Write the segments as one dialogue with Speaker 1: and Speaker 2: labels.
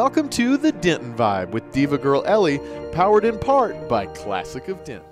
Speaker 1: Welcome to the Denton Vibe with Diva Girl Ellie, powered in part by Classic of Denton.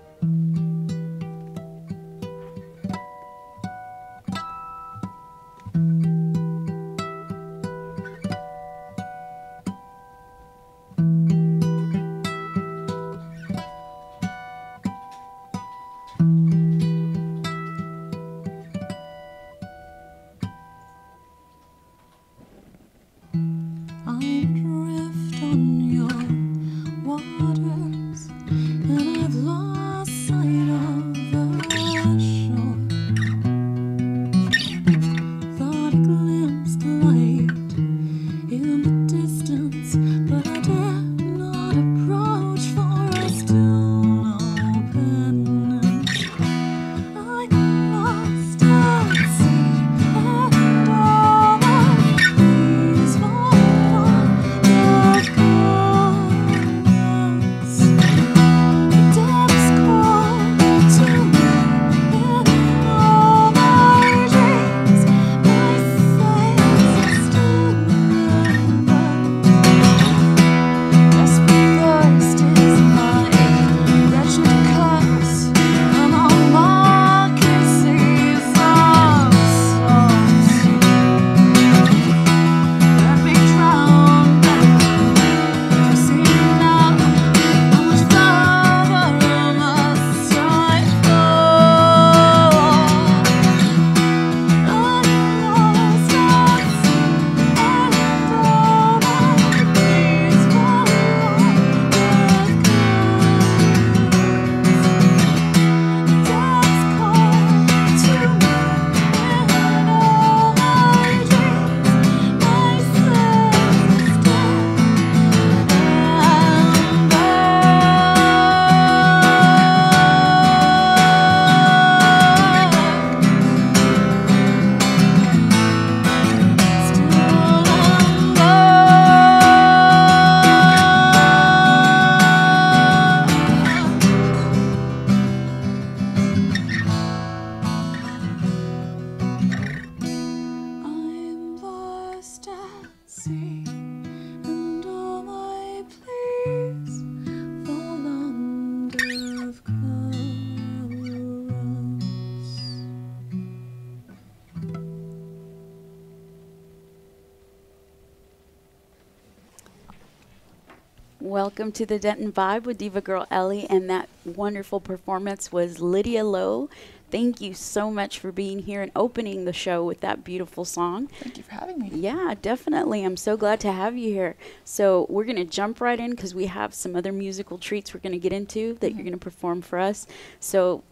Speaker 2: Welcome to the Denton Vibe with Diva Girl Ellie, and that wonderful performance was Lydia Lowe. Thank you so much for being here and opening the show with that beautiful song.
Speaker 3: Thank you for having me.
Speaker 2: Yeah, definitely. I'm so glad to have you here. So we're going to jump right in because we have some other musical treats we're going to get into that you're going to perform for us. So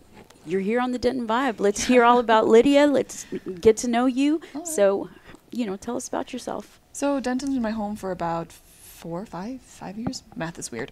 Speaker 2: you're here on the Denton Vibe. Let's hear all about Lydia. Let's get to know you. Right. So, tell us about yourself.
Speaker 3: So Denton's been my home for about 5 years. Math is weird.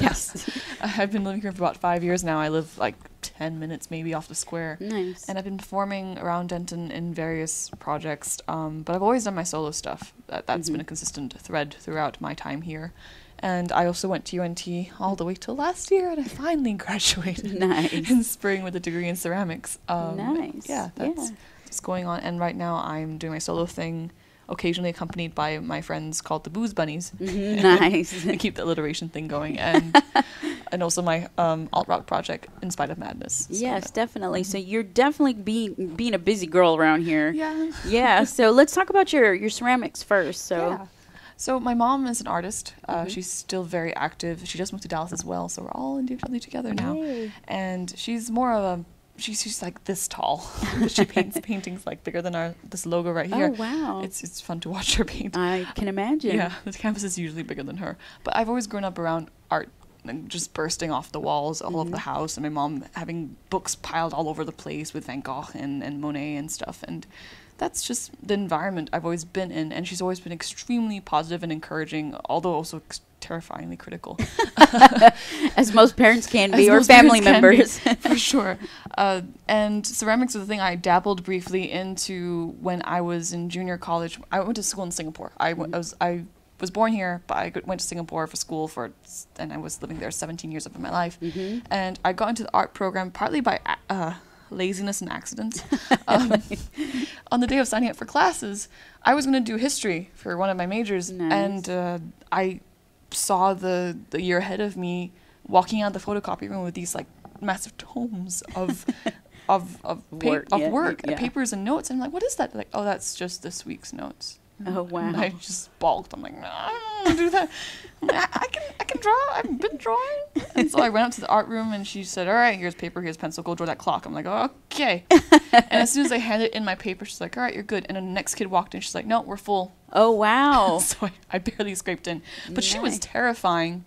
Speaker 2: Yes.
Speaker 3: I've been living here for about 5 years now. I live like 10 minutes maybe off the square.
Speaker 2: Nice.
Speaker 3: And I've been performing around Denton in various projects, but I've always done my solo stuff. That's been a consistent thread throughout my time here. And I also went to UNT all the way till last year, and I finally graduated in spring with a degree in ceramics.
Speaker 2: Nice.
Speaker 3: Yeah, that's what's going on. And right now I'm doing my solo thing, occasionally accompanied by my friends called the Booze Bunnies.
Speaker 2: Nice.
Speaker 3: I keep the alliteration thing going. And and also my alt-rock project, In Spite of Madness. So
Speaker 2: yes, definitely. So you're definitely being a busy girl around here.
Speaker 3: Yeah.
Speaker 2: Yeah, so let's talk about your ceramics first.
Speaker 3: So my mom is an artist. She's still very active. She just moved to Dallas as well, so we're all in DFW together now.
Speaker 2: Yay.
Speaker 3: And she's more of a... She's like this tall. She paints paintings like bigger than this logo right here.
Speaker 2: Oh, wow.
Speaker 3: It's fun to watch her paint.
Speaker 2: I can imagine.
Speaker 3: Yeah, the canvas is usually bigger than her. But I've always grown up around art, like just bursting off the walls all over the house, and my mom having books piled all over the place with Van Gogh and Monet and stuff. And that's just the environment I've always been in. And she's always been extremely positive and encouraging, although also terrifyingly critical.
Speaker 2: As most parents can be, or family members.
Speaker 3: For sure. And ceramics was the thing I dabbled briefly into when I was in junior college. I went to school in Singapore. I was born here, but I went to Singapore for school and I was living there 17 years of my life. And I got into the art program partly by laziness and accidents. On the day of signing up for classes, I was going to do history for one of my majors,
Speaker 2: Nice.
Speaker 3: and I saw the year ahead of me walking out of the photocopy room with these like massive tomes of
Speaker 2: Work, yeah.
Speaker 3: papers and notes. And I'm like, what is that? They're like, oh, that's just this week's notes.
Speaker 2: Oh, wow.
Speaker 3: And I just balked. I'm like, no, I don't want to do that. I can draw. I've been drawing. And so I went up to the art room and she said, all right, here's paper, here's pencil, go draw that clock. I'm like, oh, okay. And as soon as I handed in my paper, she's like, all right, you're good. And then the next kid walked in. She's like, no, we're full.
Speaker 2: Oh, wow.
Speaker 3: So I barely scraped in. But she was
Speaker 2: Nice.
Speaker 3: terrifying.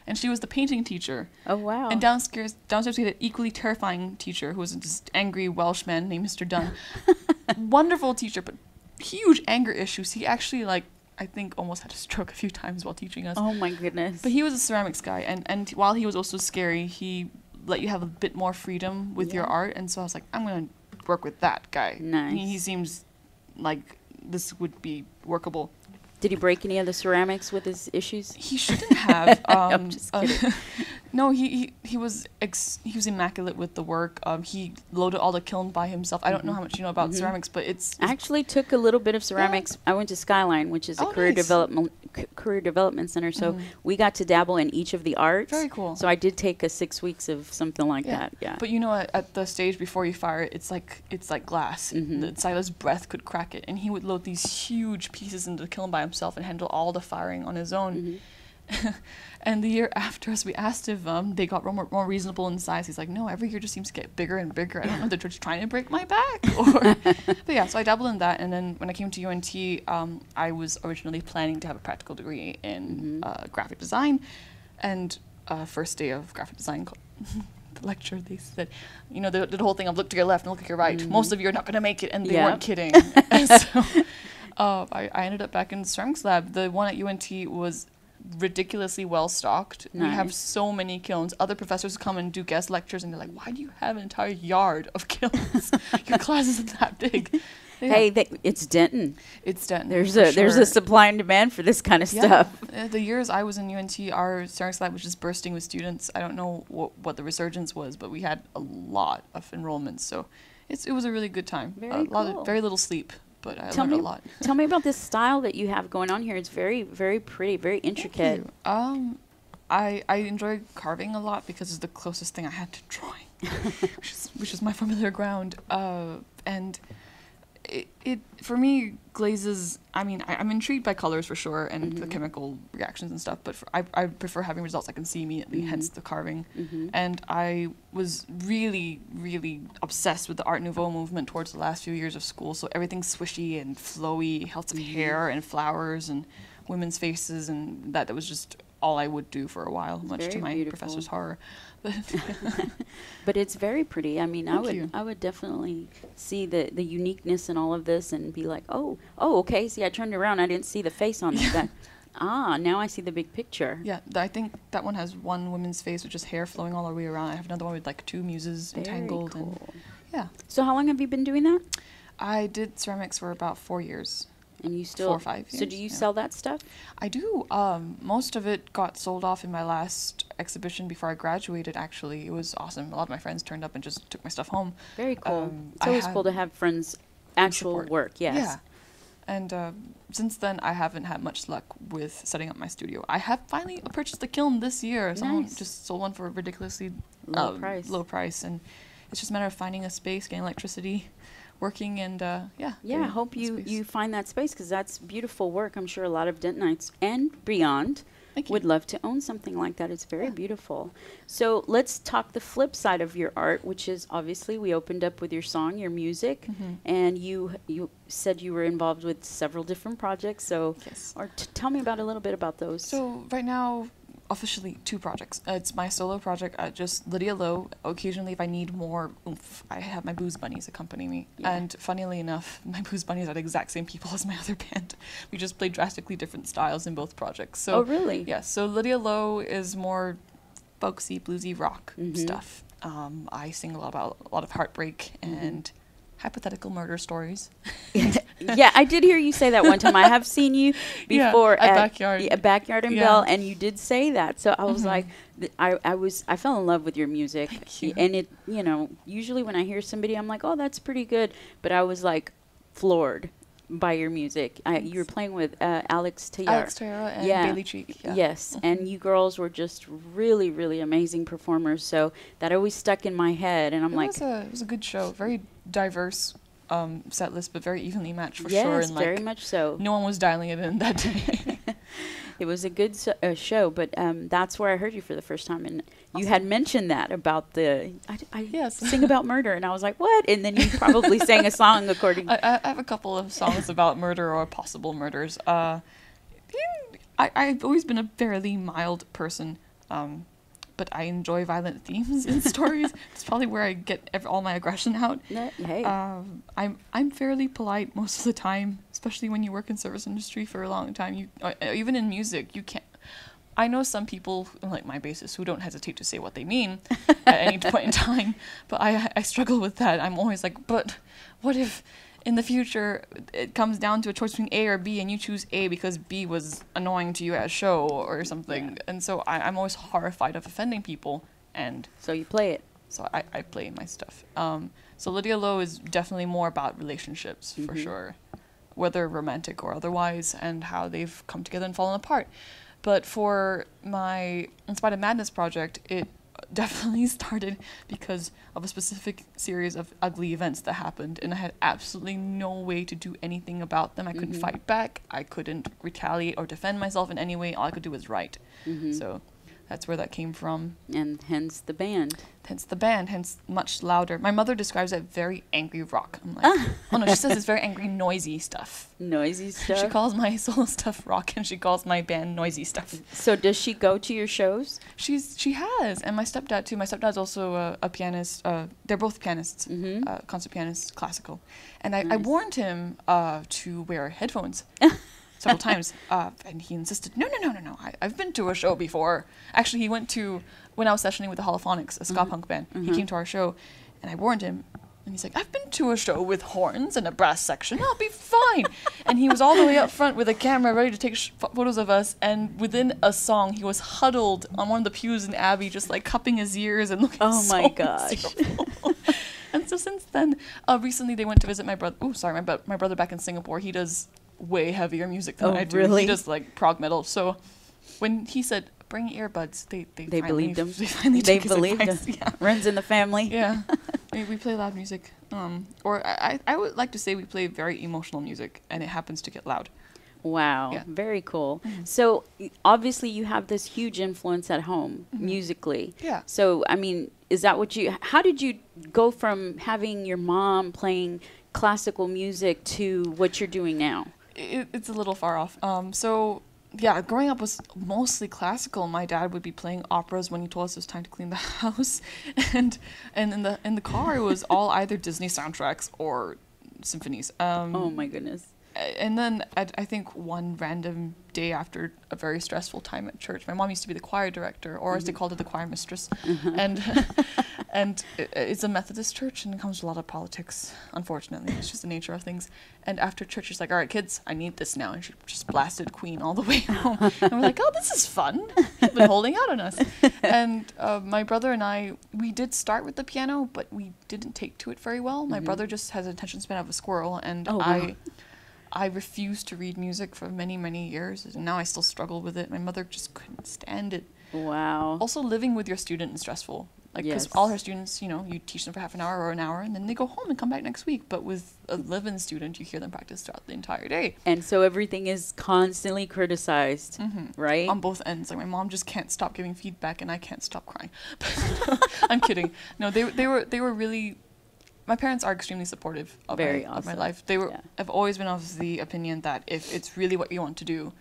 Speaker 3: And she was the painting teacher.
Speaker 2: Oh, wow.
Speaker 3: And downstairs we had an equally terrifying teacher who was this angry Welshman named Mr. Dunn. Wonderful teacher, but huge anger issues. He actually, like, I think almost had a stroke a few times while teaching us.
Speaker 2: Oh, my goodness.
Speaker 3: But he was a ceramics guy. And while he was also scary, he let you have a bit more freedom with your art. And so I was like, I'm going to work with that guy.
Speaker 2: Nice.
Speaker 3: He seems like this would be workable.
Speaker 2: Did he break any of the ceramics with his issues?
Speaker 3: He shouldn't have.
Speaker 2: I'm just kidding.
Speaker 3: No, he was immaculate with the work. He loaded all the kiln by himself. I don't know how much you know about ceramics, but it's
Speaker 2: I actually took a little bit of ceramics. I went to Skyline, which is a
Speaker 3: Oh,
Speaker 2: career
Speaker 3: nice.
Speaker 2: development center. So we got to dabble in each of the arts.
Speaker 3: Very cool.
Speaker 2: So I did take a 6 weeks of something like that. Yeah.
Speaker 3: But you know, at the stage before you fire it, it's like glass. The Silas' breath could crack it, and he would load these huge pieces into the kiln by himself and handle all the firing on his own. And the year after us, we asked if they got more reasonable in size. He's like, no, every year just seems to get bigger and bigger. I don't know if they're just trying to break my back. But yeah, so I dabbled in that. And then when I came to UNT, I was originally planning to have a practical degree in graphic design. And first day of graphic design the lecture, they said, you know, the whole thing of look to your left and look to your right. Most of you are not going to make it. And they weren't kidding. And so I ended up back in the ceramics lab. The one at UNT was ridiculously well stocked. We have
Speaker 2: Nice.
Speaker 3: so many kilns. Other professors come and do guest lectures and they're like, why do you have an entire yard of kilns? Your class isn't that big. Yeah.
Speaker 2: Hey, it's Denton.
Speaker 3: It's Denton.
Speaker 2: There's
Speaker 3: for
Speaker 2: a
Speaker 3: sure.
Speaker 2: supply and demand for this kind of
Speaker 3: Yeah.
Speaker 2: stuff.
Speaker 3: The years I was in UNT, our ceramics lab was just bursting with students. I don't know what the resurgence was, but we had a lot of enrollments. So it was a really good time.
Speaker 2: Very cool.
Speaker 3: Very little sleep, but I
Speaker 2: Tell
Speaker 3: learned
Speaker 2: me,
Speaker 3: a lot.
Speaker 2: tell me about this style that you have going on here. It's very, very pretty, very intricate.
Speaker 3: I enjoy carving a lot because it's the closest thing I had to drawing, which is my familiar ground. And it for me, glazes, I mean, I'm intrigued by colors for sure and the chemical reactions and stuff, but I prefer having results I can see immediately, hence the carving. And I was really, really obsessed with the Art Nouveau movement towards the last few years of school. So everything's swishy and flowy, lots of hair and flowers and women's faces, and that was just all I would do for a while, much to
Speaker 2: very
Speaker 3: my
Speaker 2: beautiful.
Speaker 3: professor's horror. But
Speaker 2: But it's very pretty. I mean,
Speaker 3: Thank you.
Speaker 2: I would definitely see the uniqueness in all of this and be like, oh, okay. See, I turned around, I didn't see the face on that. Now I see the big picture.
Speaker 3: yeah, I think that one has one woman's face with just hair flowing all the way around. I have another one with like two muses
Speaker 2: Very
Speaker 3: entangled.
Speaker 2: cool.
Speaker 3: And yeah,
Speaker 2: So how long have you been doing that?
Speaker 3: I did ceramics for about 4 years.
Speaker 2: And you still
Speaker 3: 4 or 5
Speaker 2: So
Speaker 3: years,
Speaker 2: do you
Speaker 3: yeah.
Speaker 2: sell that stuff?
Speaker 3: I do. Most of it got sold off in my last exhibition before I graduated, actually. It was awesome. A lot of my friends turned up and just took my stuff home.
Speaker 2: Very cool. It's
Speaker 3: I
Speaker 2: always
Speaker 3: had
Speaker 2: cool to have friends' actual
Speaker 3: support.
Speaker 2: work. Yes.
Speaker 3: Yeah. And since then, I haven't had much luck with setting up my studio. I have finally purchased the kiln this year. Someone
Speaker 2: Nice.
Speaker 3: just sold one for a ridiculously
Speaker 2: Low price.
Speaker 3: low price. And it's just a matter of finding a space, getting electricity working, and
Speaker 2: Yeah, I
Speaker 3: getting
Speaker 2: hope
Speaker 3: a
Speaker 2: you
Speaker 3: space.
Speaker 2: find that space because that's beautiful work. I'm sure a lot of Dentonites and beyond
Speaker 3: Thank you.
Speaker 2: would love to own something like that. It's very beautiful. So let's talk the flip side of your art, which is obviously we opened up with your song, your music, and you said you were involved with several different projects. So,
Speaker 3: Yes.
Speaker 2: or tell me about a little bit about those.
Speaker 3: So right now, officially 2 projects. It's my solo project, just Lydia Low. Occasionally, if I need more oomph, I have my Booze Bunnies accompany me.
Speaker 2: Yeah.
Speaker 3: And funnily enough, my Booze Bunnies are the exact same people as my other band. We just play drastically different styles in both projects. So
Speaker 2: Oh, really?
Speaker 3: yeah, so Lydia Low is more folksy, bluesy rock stuff. I sing a lot of heartbreak and hypothetical murder stories.
Speaker 2: Yeah, I did hear you say that one time. I have seen you before
Speaker 3: at Backyard.
Speaker 2: Yeah, Backyard and
Speaker 3: Yeah.
Speaker 2: Bell, and you did say that. So I was like, I fell in love with your music.
Speaker 3: Thank you.
Speaker 2: And it, usually when I hear somebody, I'm like, oh, that's pretty good. But I was like floored by your music. You were playing with Alex Tayar.
Speaker 3: Alex Tayar and Bailey Cheek. Yeah.
Speaker 2: Yes, and you girls were just really, really amazing performers. So that always stuck in my head, and I'm
Speaker 3: It was a good show. Very diverse set list, but very evenly matched for
Speaker 2: yes,
Speaker 3: sure. And
Speaker 2: very much so.
Speaker 3: no one was dialing it in that day.
Speaker 2: It was a good show, but that's where I heard you for the first time, and you had mentioned that about I
Speaker 3: Yes.
Speaker 2: sing about murder, and I was like, what? And then you probably sang a song according.
Speaker 3: I have a couple of songs about murder or possible murders. I've always been a fairly mild person, but I enjoy violent themes in stories. It's probably where I get all my aggression out.
Speaker 2: Hey.
Speaker 3: I'm fairly polite most of the time, especially when you work in service industry for a long time. Even in music, you can't. I know some people, like my bassist, who don't hesitate to say what they mean at any point in time, but I struggle with that. I'm always like, but what if in the future it comes down to a choice between A or B, and you choose A because B was annoying to you at a show or something?
Speaker 2: Yeah.
Speaker 3: And so I'm always horrified of offending people, and
Speaker 2: So you play it.
Speaker 3: so I play my stuff. So Lydia Lowe is definitely more about relationships, for sure, whether romantic or otherwise, and how they've come together and fallen apart. But for my In Spite of Madness project, it definitely started because of a specific series of ugly events that happened, and I had absolutely no way to do anything about them. I couldn't fight back. I couldn't retaliate or defend myself in any way. All I could do was write. So that's where that came from.
Speaker 2: And hence the band.
Speaker 3: Hence the band, hence much louder. My mother describes it very angry rock. I'm like, oh no, she says it's very angry, noisy stuff.
Speaker 2: Noisy stuff.
Speaker 3: She calls my solo stuff rock, and she calls my band noisy stuff.
Speaker 2: So does she go to your shows?
Speaker 3: She has, and my stepdad too. My stepdad's also a pianist. They're both pianists, concert pianists, classical. And I warned him to wear headphones several times, and he insisted, no. I've been to a show before. Actually, he went to, when I was sessioning with the Holophonics, a ska punk band. He came to our show, and I warned him. And he's like, I've been to a show with horns and a brass section. I'll be fine. And he was all the way up front with a camera ready to take photos of us. And within a song, he was huddled on one of the pews in Abbey, just like cupping his ears and looking so
Speaker 2: my gosh.
Speaker 3: miserable. And so since then, recently they went to visit my brother. Oh, sorry, my brother back in Singapore. He does way heavier music than I do.
Speaker 2: Really?
Speaker 3: He does like prog metal. So when he said, bring earbuds, they
Speaker 2: believed him.
Speaker 3: They
Speaker 2: believed him.
Speaker 3: Yeah.
Speaker 2: Runs in the family.
Speaker 3: Yeah. We play loud music. Or I would like to say we play very emotional music, and it happens to get loud.
Speaker 2: Wow,
Speaker 3: Yeah.
Speaker 2: very cool. So obviously you have this huge influence at home musically.
Speaker 3: Yeah.
Speaker 2: So I mean, is that how did you go from having your mom playing classical music to what you're doing now?
Speaker 3: It's a little far off. So yeah, growing up was mostly classical. My dad would be playing operas when he told us it was time to clean the house, and in the car it was all either Disney soundtracks or symphonies.
Speaker 2: Oh my goodness.
Speaker 3: And then I think one random day after a very stressful time at church, my mom used to be the choir director, or as they called it, the choir mistress, and it's a Methodist church, and it comes with a lot of politics. Unfortunately, it's just the nature of things. And after church, she's like, "All right, kids, I need this now," and she just blasted Queen all the way home. And we're like, "Oh, this is fun. You've been holding out on us." And my brother and I, we did start with the piano, but we didn't take to it very well. My brother just has an attention span of a squirrel, and
Speaker 2: Oh, wow.
Speaker 3: I refused to read music for many, many years, and now I still struggle with it. My mother just couldn't stand it.
Speaker 2: Wow.
Speaker 3: Also, living with your student is stressful. Like, because
Speaker 2: Yes.
Speaker 3: all her students, you teach them for half an hour or an hour, and then they go home and come back next week. But with a live-in student, you hear them practice throughout the entire day.
Speaker 2: And so everything is constantly criticized, right?
Speaker 3: On both ends. Like, my mom just can't stop giving feedback, and I can't stop crying. I'm kidding. No, they were really... My parents are extremely supportive of,
Speaker 2: Very
Speaker 3: of my
Speaker 2: awesome.
Speaker 3: life. I've always been of the opinion that if it's really what you want to do,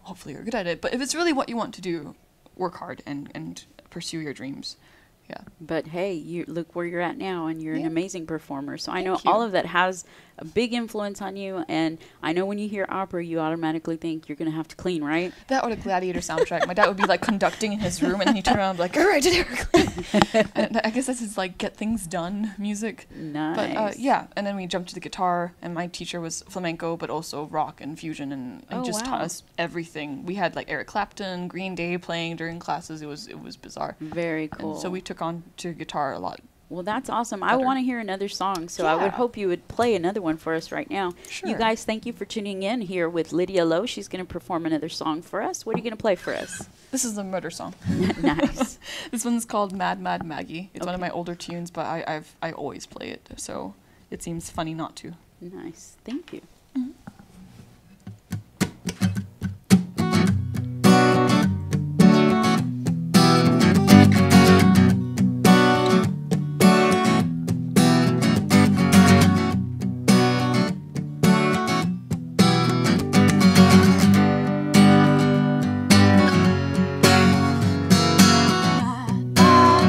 Speaker 3: hopefully you're good at it, but if it's really what you want to do, work hard and pursue your dreams. Yeah.
Speaker 2: But hey, you look where you're at now, and you're an
Speaker 3: Yeah.
Speaker 2: amazing performer. So I
Speaker 3: Thank
Speaker 2: know
Speaker 3: you.
Speaker 2: all of that has a big influence on you. And I know when you hear opera, you automatically think you're going to have to clean, right?
Speaker 3: That or the Gladiator soundtrack. My dad would be like conducting in his room, and then he'd turn around and be like, all right, today we're clean. And I guess that's his like get things done music.
Speaker 2: Nice.
Speaker 3: But yeah, and then we jumped to the guitar, and my teacher was flamenco, but also rock and fusion, and
Speaker 2: Oh,
Speaker 3: just taught
Speaker 2: wow.
Speaker 3: us everything. We had like Eric Clapton, Green Day playing during classes. It was bizarre.
Speaker 2: Very cool.
Speaker 3: And so we took on to guitar a lot.
Speaker 2: Well, that's awesome. I
Speaker 3: better.
Speaker 2: want to hear another song, so I would
Speaker 3: Yeah.
Speaker 2: hope you would play another one for us right now. You
Speaker 3: Sure.
Speaker 2: guys, thank you for tuning in here with Lydia Lowe. She's going to perform another song for us. What are you going to play for us?
Speaker 3: This is a murder song.
Speaker 2: Nice.
Speaker 3: This one's called Mad Mad Maggie. It's one of
Speaker 2: Okay.
Speaker 3: my older tunes, but I always play it, so it seems funny not to.
Speaker 2: Nice. Thank you.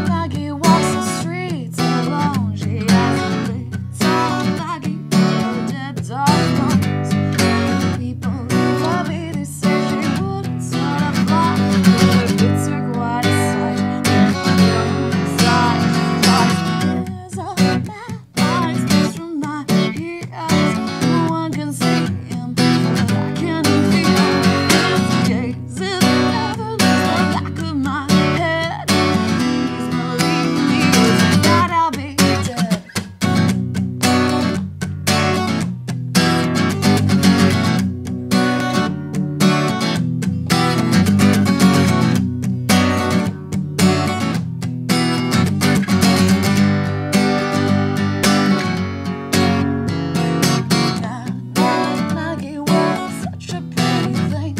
Speaker 4: Maggie walks the streets alone. She has a little Maggie, dead dog bones. People love me, they say she wouldn't sort of fly. But it's her quite a sight when you're inside. There's a man lies close from my ears. No one can see him, but I can feel his gaze. It never leaves the back of my head. Please believe me, that I'll be dead. Maggie was such a pretty thing.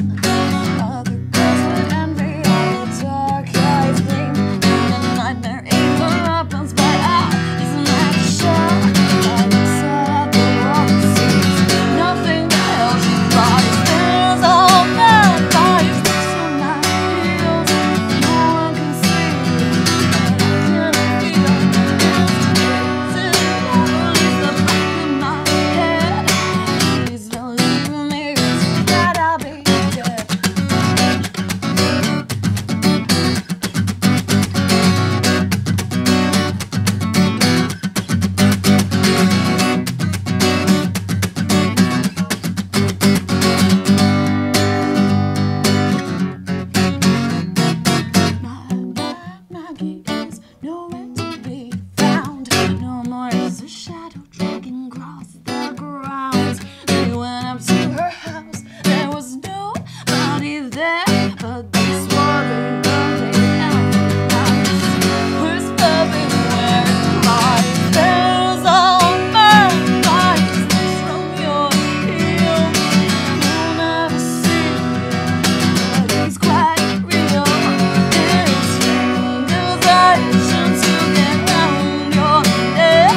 Speaker 4: Other girls would envy all the dark eyes gleam. And the nightmare ate her up and sped out. Isn't that a show? I looked at the world and sees nothing but hell. She bodies, there's all mad bodies. Looks on my heels. No one can see but I can feel his gaze. It never leaves the back of my head. Please believe me, that I'll be dead. Maggie is nowhere to be found. No more is a shadow dragging across the ground. They went up to her house. There was nobody there, but they swore they loved it and whispered everywhere it lies. There's all my lies from your heel. You'll never see it, but it's quite real. It's realization to get round your neck.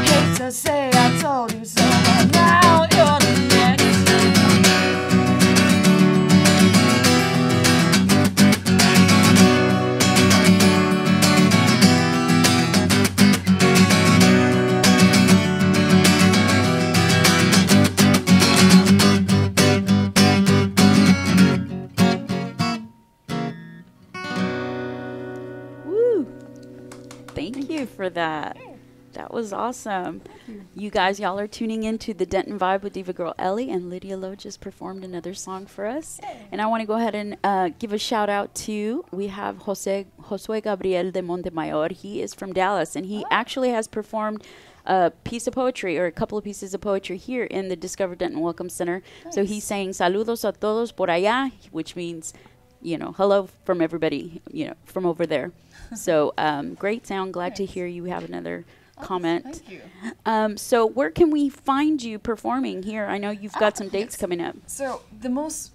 Speaker 4: Hate to say I told you so, but now you're the next.
Speaker 2: Woo! Thank you for that. That was awesome. You guys, y'all are tuning into the Denton Vibe with Diva Girl Ellie, and Lydia Lowe just performed another song for us. And I want to go ahead and give a shout out to, we have Josue Gabriel de Montemayor. He is from Dallas, and he actually has performed a piece of poetry, or a couple of pieces of poetry here in the Discover Denton Welcome Center. So he's saying saludos a todos por allá, which means, hello from everybody, from over there. So great sound. Glad to hear you have another comment.
Speaker 3: Thank you.
Speaker 2: So where can we find you performing here? I know you've got some dates
Speaker 3: yes.
Speaker 2: coming up.
Speaker 3: So the most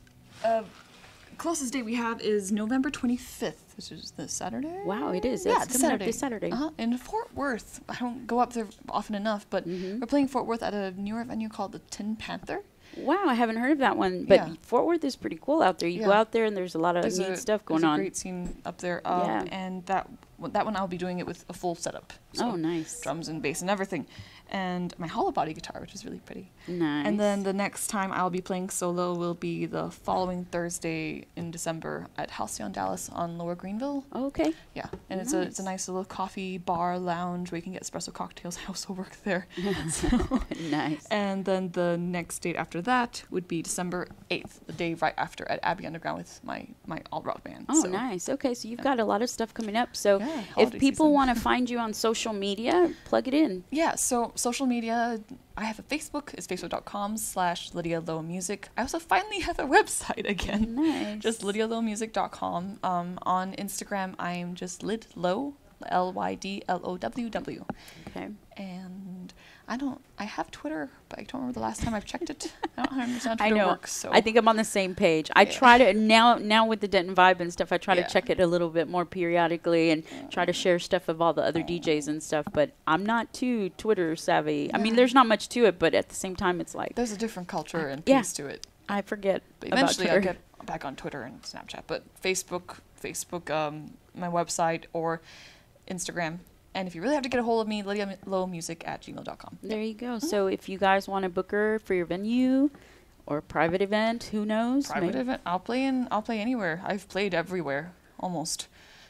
Speaker 3: closest date we have is November 25th, which is this Saturday.
Speaker 2: Wow, it is.
Speaker 3: Yeah,
Speaker 2: It's
Speaker 3: it's
Speaker 2: coming up
Speaker 3: Saturday.
Speaker 2: this Saturday.
Speaker 3: In Fort Worth. I don't go up there often enough, but we're playing Fort Worth at a newer venue called the Tin Panther.
Speaker 2: Wow, I haven't heard of that one. But
Speaker 3: Yeah.
Speaker 2: Fort Worth is pretty cool out there. You go
Speaker 3: Yeah.
Speaker 2: out there and there's a lot of neat stuff going
Speaker 3: there's
Speaker 2: on.
Speaker 3: a great scene up there.
Speaker 2: Yeah.
Speaker 3: And that that one I'll be doing it with a full setup. So
Speaker 2: Oh, nice.
Speaker 3: drums and bass and everything, and my hollow body guitar, which is really pretty.
Speaker 2: Nice.
Speaker 3: And then the next time I'll be playing solo will be the following Thursday in December at Halcyon Dallas on Lower Greenville.
Speaker 2: Okay.
Speaker 3: Yeah, and it's a nice little coffee bar lounge where you can get espresso cocktails. I also work there.
Speaker 2: Nice.
Speaker 3: And then the next date after that would be December 8th, the day right after at Abbey Underground with my alt rock band.
Speaker 2: Oh,
Speaker 3: So,
Speaker 2: nice. Okay, so you've got a lot of stuff coming up. So
Speaker 3: Yeah,
Speaker 2: if
Speaker 3: holiday
Speaker 2: people
Speaker 3: season.
Speaker 2: want to find you on social media, plug it in.
Speaker 3: Yeah, so social media, I have a Facebook. It's facebook.com/Lydia Low Music. I also finally have a website again.
Speaker 2: Nice.
Speaker 3: Just lydialowmusic.com. On Instagram, I'm just lidlow, LYDLOWW.
Speaker 2: Okay.
Speaker 3: And I have Twitter, but I don't remember the last time I've checked it. I don't understand how
Speaker 2: I
Speaker 3: Twitter
Speaker 2: know.
Speaker 3: works. So
Speaker 2: I think I'm on the same page. I
Speaker 3: Yeah.
Speaker 2: try to now with the Denton Vibe and stuff. I try
Speaker 3: Yeah.
Speaker 2: to check it a little bit more periodically and try to share stuff of all the other DJs and stuff. But I'm not too Twitter savvy. I mean, there's not much to it, but at the same time, it's like
Speaker 3: there's a different culture and
Speaker 2: Yeah.
Speaker 3: piece to it.
Speaker 2: I forget
Speaker 3: But
Speaker 2: about
Speaker 3: eventually I'll
Speaker 2: Twitter.
Speaker 3: get back on Twitter and Snapchat. But Facebook, my website, or Instagram. And if you really have to get a hold of me, lydialowmusic@gmail.com.
Speaker 2: There you go. So if you guys want to book her for your venue or a private event, who knows?
Speaker 3: Private
Speaker 2: Maybe-
Speaker 3: event. I'll play anywhere. I've played everywhere, almost.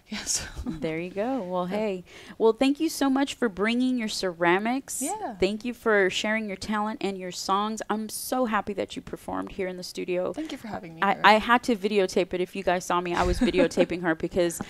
Speaker 3: Yes.
Speaker 2: There you go. Well, hey. Well, thank you so much for bringing your ceramics.
Speaker 3: Yeah.
Speaker 2: Thank you for sharing your talent and your songs. I'm so happy that you performed here in the studio.
Speaker 3: Thank you for having me
Speaker 2: I,
Speaker 3: here.
Speaker 2: I had to videotape it. If you guys saw me, I was videotaping her because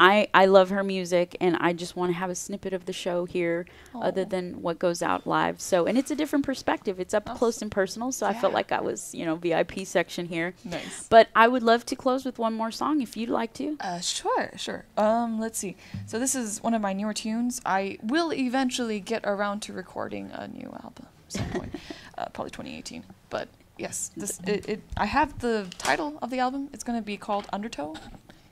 Speaker 2: I love her music, and I just want to have a snippet of the show here other
Speaker 3: Aw.
Speaker 2: than what goes out live. So, and it's a different perspective. It's up close and personal, so I felt
Speaker 3: Yeah.
Speaker 2: like I was, VIP section here.
Speaker 3: Nice.
Speaker 2: But I would love to close with one more song if you'd like to.
Speaker 3: Sure. Let's see. So this is one of my newer tunes. I will eventually get around to recording a new album at some point, probably 2018. But yes, I have the title of the album. It's going to be called Undertow,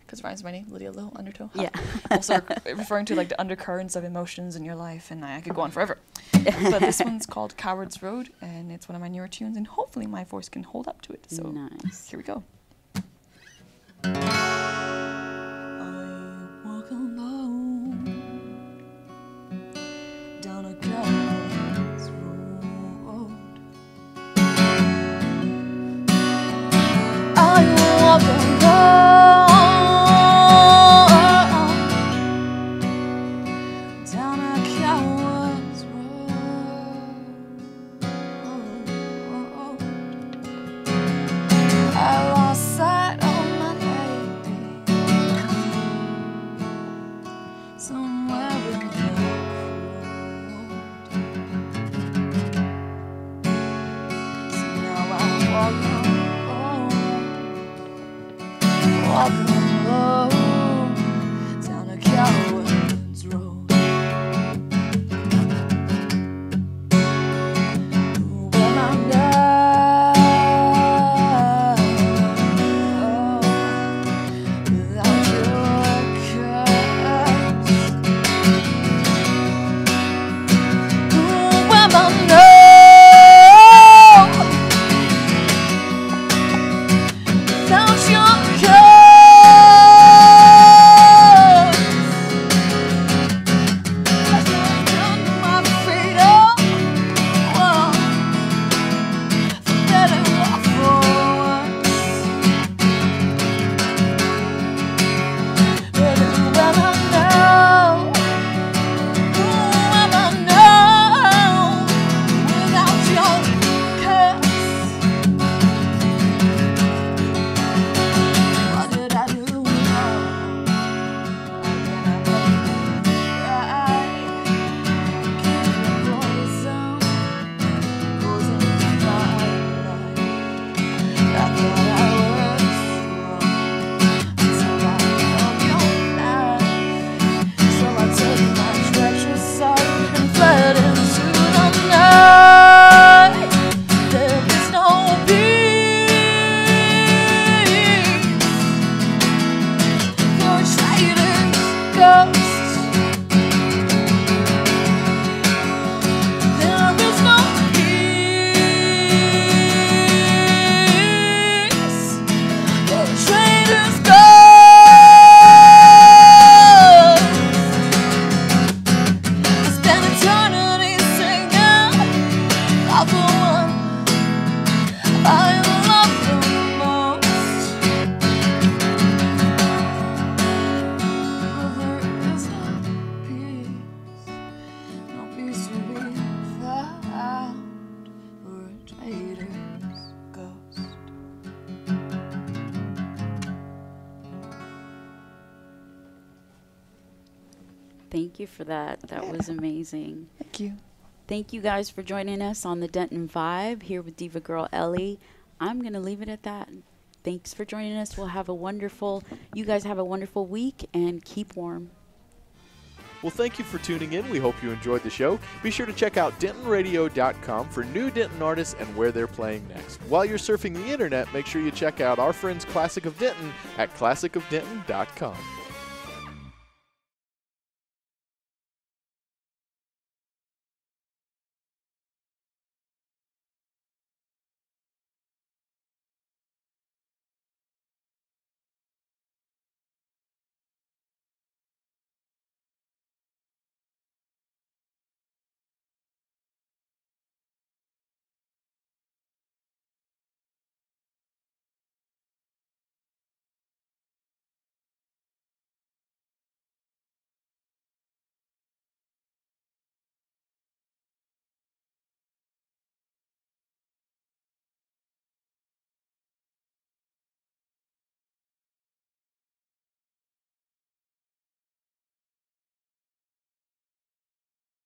Speaker 3: because it rhymes with my name, Lydia Low Undertow.
Speaker 2: Yeah.
Speaker 3: Also referring to like the undercurrents of emotions in your life, and I could go on forever. But this one's called Coward's Road, and it's one of my newer tunes, and hopefully my voice can hold up to it. So
Speaker 2: Nice.
Speaker 3: here we go.
Speaker 4: Walk alone down a coward's road. I walk alone down a coward's road. I lost sight of my lady somewhere in the cold. So now I walk alone down a coward's road. When I'm down without your curse,
Speaker 2: Thank you for that. That was amazing.
Speaker 3: Thank you.
Speaker 2: Thank you guys for joining us on the Denton Vibe here with Diva Girl Ellie. I'm going to leave it at that. Thanks for joining us. You guys have a wonderful week and keep warm.
Speaker 1: Well, thank you for tuning in. We hope you enjoyed the show. Be sure to check out DentonRadio.com for new Denton artists and where they're playing next. While you're surfing the internet, make sure you check out our friends Classic of Denton at ClassicOfDenton.com.